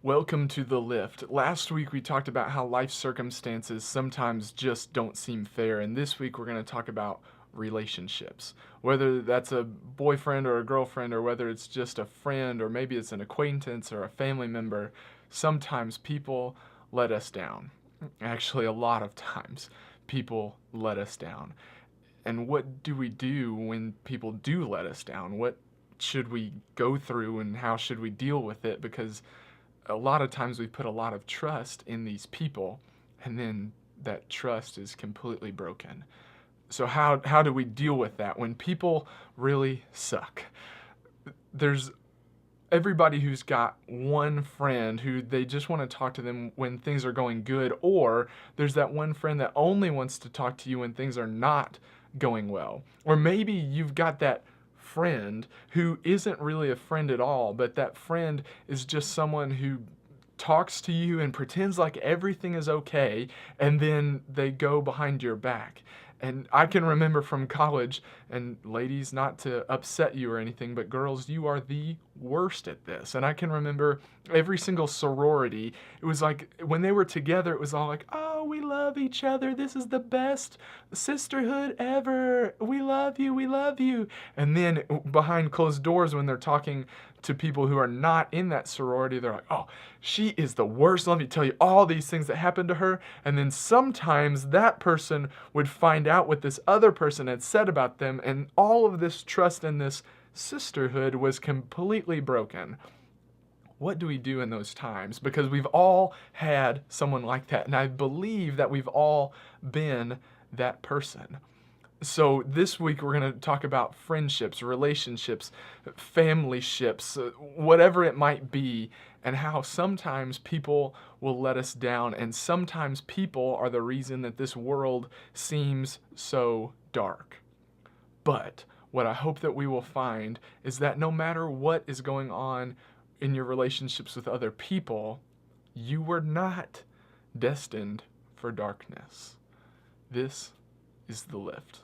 Welcome to The Lift. Last week we talked about how life circumstances sometimes just don't seem fair, and this week we're going to talk about relationships. Whether that's a boyfriend or a girlfriend, or whether it's just a friend, or maybe it's an acquaintance or a family member, sometimes people let us down. Actually, a lot of times people let us down. And what do we do when people do let us down? What should we go through and how should we deal with it? Because a lot of times we put a lot of trust in these people, and then that trust is completely broken. So how do we deal with that when people really suck? There's everybody who's got one friend who they just want to talk to them when things are going good, or there's that one friend that only wants to talk to you when things are not going well. Or maybe you've got that friend who isn't really a friend at all, but that friend is just someone who talks to you and pretends like everything is okay, and then they go behind your back. And I can remember from college, and ladies, not to upset you or anything, but girls, you are the worst at this. And I can remember every single sorority, it was like when they were together, it was all like, oh, we love each other. This is the best sisterhood ever. We love you. We love you. And then behind closed doors, when they're talking to people who are not in that sorority, they're like, oh, she is the worst. Let me tell you all these things that happened to her. And then sometimes that person would find out what this other person had said about them, and all of this trust in this sisterhood was completely broken. What do we do in those times? Because we've all had someone like that, and I believe that we've all been that person. So this week we're going to talk about friendships, relationships, family ships, whatever it might be, and how sometimes people will let us down, and sometimes people are the reason that this world seems so dark. But what I hope that we will find is that no matter what is going on in your relationships with other people, you were not destined for darkness. This is The Lift.